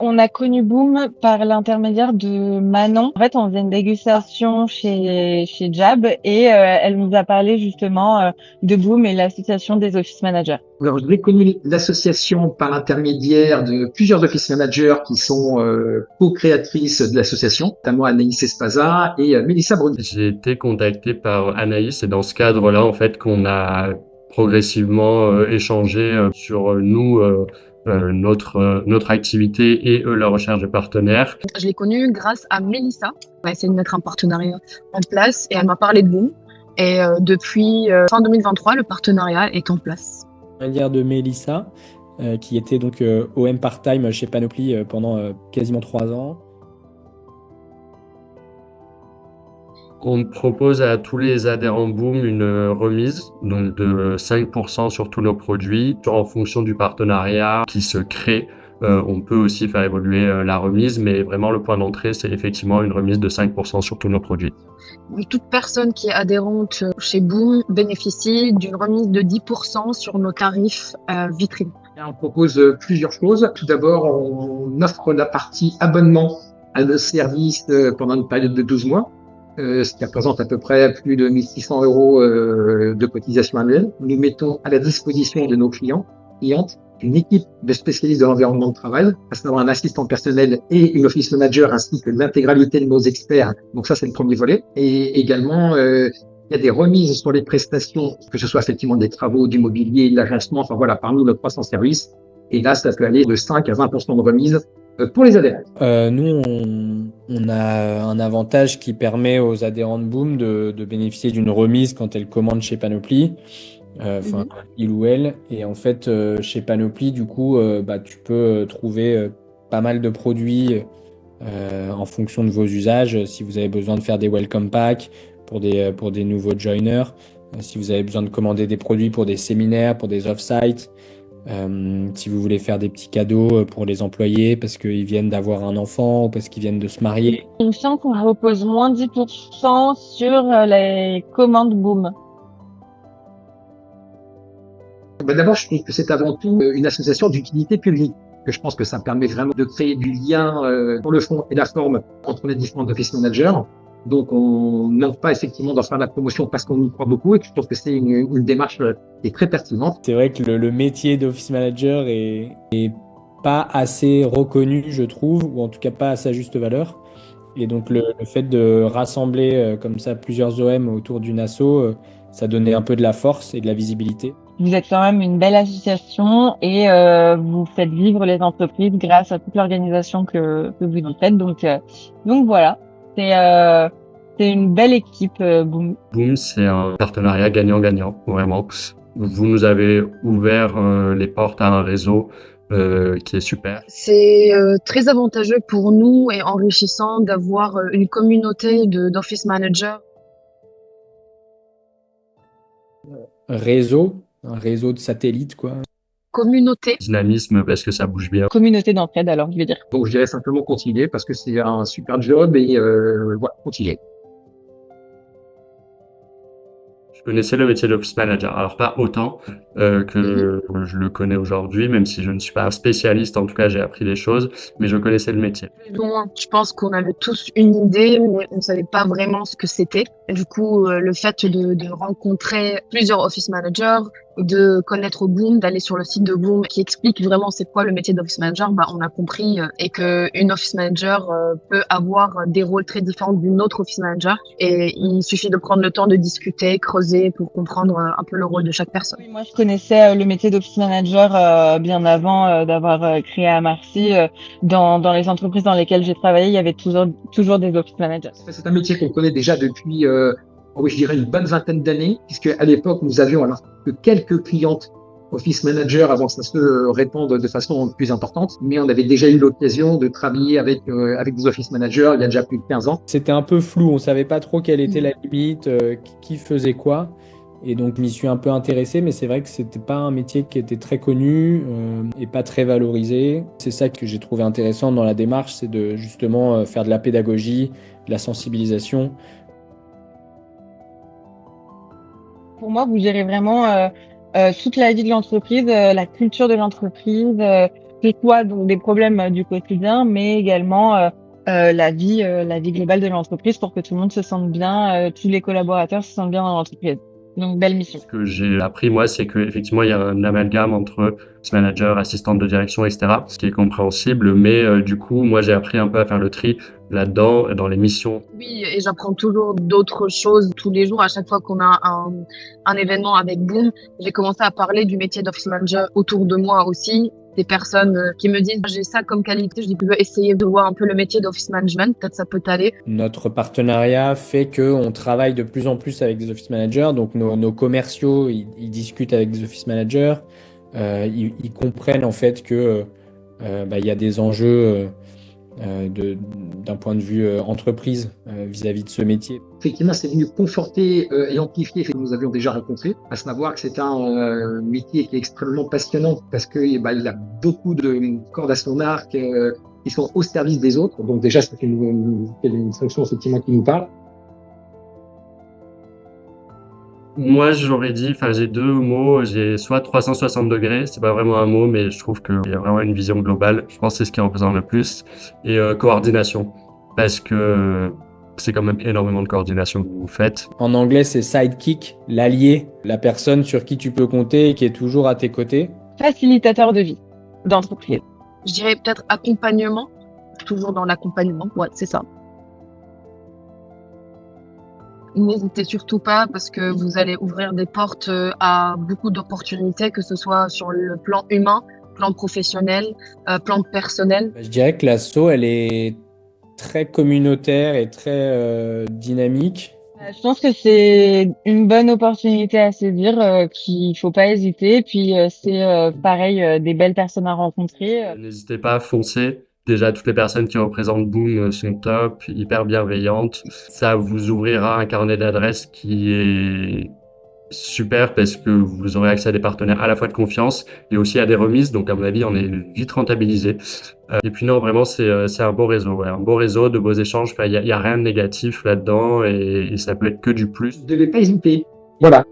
On a connu Boom par l'intermédiaire de Manon. En fait, on faisait une dégustation chez Jab et elle nous a parlé justement de Boom et l'association des office managers. Alors, j'ai connu l'association par l'intermédiaire de plusieurs office managers qui sont co-créatrices de l'association, notamment Anaïs Espaza et Mélissa Bruni. J'ai été contacté par Anaïs et dans ce cadre-là, en fait, qu'on a progressivement échangé sur notre activité et la recherche de partenaires. Je l'ai connue grâce à Mélissa. On a essayé de mettre un partenariat en place et elle m'a parlé de Boom. Et depuis fin 2023, le partenariat est en place. De Mélissa, qui était donc OM part-time chez Panoply pendant quasiment 3 ans. On propose à tous les adhérents Boom une remise donc de 5% sur tous nos produits. En fonction du partenariat qui se crée, on peut aussi faire évoluer la remise, mais vraiment le point d'entrée, c'est effectivement une remise de 5% sur tous nos produits. Toute personne qui est adhérente chez Boom bénéficie d'une remise de 10% sur nos tarifs vitrine. On propose plusieurs choses. Tout d'abord, on offre la partie abonnement à nos services pendant une période de 12 mois. Ce qui représente à peu près plus de 1 600 € de cotisation annuelle. Nous mettons à la disposition de nos clientes, une équipe de spécialistes de l'environnement de travail, à savoir un assistant personnel et une office manager, ainsi que l'intégralité de nos experts. Donc ça, c'est le premier volet. Et également, il y a des remises sur les prestations, que ce soit effectivement des travaux, du mobilier, de l'agencement, enfin voilà, parmi nos 300 services. Et là, ça peut aller de 5 à 20% de remise pour les adhérents. Nous, on a un avantage qui permet aux adhérents de Boom de bénéficier d'une remise quand elles commandent chez Panoply, il ou elle. Et en fait, chez Panoply, du coup, tu peux trouver pas mal de produits en fonction de vos usages. Si vous avez besoin de faire des welcome packs pour des nouveaux joiners, si vous avez besoin de commander des produits pour des séminaires, pour des off-sites, si vous voulez faire des petits cadeaux pour les employés parce qu'ils viennent d'avoir un enfant ou parce qu'ils viennent de se marier. Il me semble qu'on repose moins 10% sur les commandes Boom. D'abord, je trouve que c'est avant tout une association d'utilité publique. Je pense que ça permet vraiment de créer du lien sur le fond et la forme entre les différents office managers. Donc, on n'offre pas effectivement d'en faire la promotion parce qu'on y croit beaucoup et que je trouve que c'est une démarche qui est très pertinente. C'est vrai que le métier d'office manager est pas assez reconnu, je trouve, ou en tout cas pas à sa juste valeur. Et donc, le fait de rassembler comme ça plusieurs OM autour d'une asso, ça donnait un peu de la force et de la visibilité. Vous êtes quand même une belle association et vous faites vivre les entreprises grâce à toute l'organisation que vous y faites. Donc voilà, c'est une belle équipe Boom. Boom, c'est un partenariat gagnant-gagnant, vraiment. Vous nous avez ouvert les portes à un réseau qui est super. C'est très avantageux pour nous et enrichissant d'avoir une communauté d'office managers. Un réseau de satellites, quoi. Communauté. Dynamisme parce que ça bouge bien. Communauté d'entraide, alors je vais dire. Donc, je dirais simplement continuer parce que c'est un super job et voilà, continuer. Je connaissais le métier d'office manager, alors pas autant que je le connais aujourd'hui, même si je ne suis pas un spécialiste, en tout cas j'ai appris des choses, mais je connaissais le métier. Je pense qu'on avait tous une idée, mais on ne savait pas vraiment ce que c'était. Et du coup, le fait de rencontrer plusieurs office managers, de connaître Boom, d'aller sur le site de Boom qui explique vraiment c'est quoi le métier d'office manager, on a compris et que une office manager peut avoir des rôles très différents d'une autre office manager. Et il suffit de prendre le temps de discuter, creuser pour comprendre un peu le rôle de chaque personne. Oui, moi, je connaissais le métier d'office manager bien avant d'avoir créé à Marcy. Dans les entreprises dans lesquelles j'ai travaillé, il y avait toujours des office managers. C'est un métier qu'on connaît déjà depuis, je dirais, une bonne vingtaine d'années, puisque à l'époque, nous avions alors que quelques clientes office manager avant que ça se répande de façon plus importante, mais on avait déjà eu l'occasion de travailler avec des office managers il y a déjà plus de 15 ans. C'était un peu flou, on savait pas trop quelle était la limite, qui faisait quoi. Et donc, je m'y suis un peu intéressé, mais c'est vrai que c'était pas un métier qui était très connu et pas très valorisé. C'est ça que j'ai trouvé intéressant dans la démarche, c'est de justement faire de la pédagogie, de la sensibilisation. Pour moi, vous gérez vraiment toute la vie de l'entreprise, la culture de l'entreprise, ce soit donc des problèmes du quotidien, mais également la vie globale de l'entreprise pour que tout le monde se sente bien, tous les collaborateurs se sentent bien dans l'entreprise. Donc belle mission. Ce que j'ai appris moi, c'est que effectivement il y a un amalgame entre manager, assistante de direction, etc., ce qui est compréhensible. Mais du coup, moi j'ai appris un peu à faire le tri là-dedans, dans les missions. Oui, et j'apprends toujours d'autres choses tous les jours. À chaque fois qu'on a un événement avec Boom, j'ai commencé à parler du métier d'office manager autour de moi aussi. Des personnes qui me disent j'ai ça comme qualité, je dis tu veux essayer de voir un peu le métier d'office management, peut-être ça peut t'aller. Notre partenariat fait qu'on travaille de plus en plus avec des office managers, donc nos commerciaux ils discutent avec des office managers, ils comprennent en fait que il y a des enjeux d'un point de vue entreprise vis-à-vis de ce métier. Effectivement, c'est venu conforter et amplifier ce que nous avions déjà rencontré, à savoir que c'est un métier qui est extrêmement passionnant parce que il a beaucoup de cordes à son arc qui sont au service des autres. Donc déjà, c'est une fonction effectivement qui nous parle. Moi, j'aurais dit, j'ai deux mots, j'ai soit 360 degrés, c'est pas vraiment un mot, mais je trouve qu'il y a vraiment une vision globale. Je pense que c'est ce qui représente le plus. Et coordination, parce que c'est quand même énormément de coordination que vous faites. En anglais, c'est sidekick, l'allié, la personne sur qui tu peux compter et qui est toujours à tes côtés. Facilitateur de vie, d'entreprise. Je dirais peut-être accompagnement, toujours dans l'accompagnement, ouais, c'est ça. N'hésitez surtout pas parce que vous allez ouvrir des portes à beaucoup d'opportunités, que ce soit sur le plan humain, plan professionnel, plan personnel. Je dirais que l'asso, elle est très communautaire et très dynamique. Je pense que c'est une bonne opportunité à saisir, qu'il faut pas hésiter. Puis c'est pareil, des belles personnes à rencontrer. N'hésitez pas à foncer. Déjà, toutes les personnes qui représentent Boom sont top, hyper bienveillantes. Ça vous ouvrira un carnet d'adresses qui est super parce que vous aurez accès à des partenaires à la fois de confiance et aussi à des remises. Donc, à mon avis, on est vite rentabilisé. Et puis non, vraiment, c'est un beau réseau. Ouais. Un beau réseau, de beaux échanges. Il y a rien de négatif là-dedans et ça peut être que du plus. Vous ne devez pas hésiter. Voilà.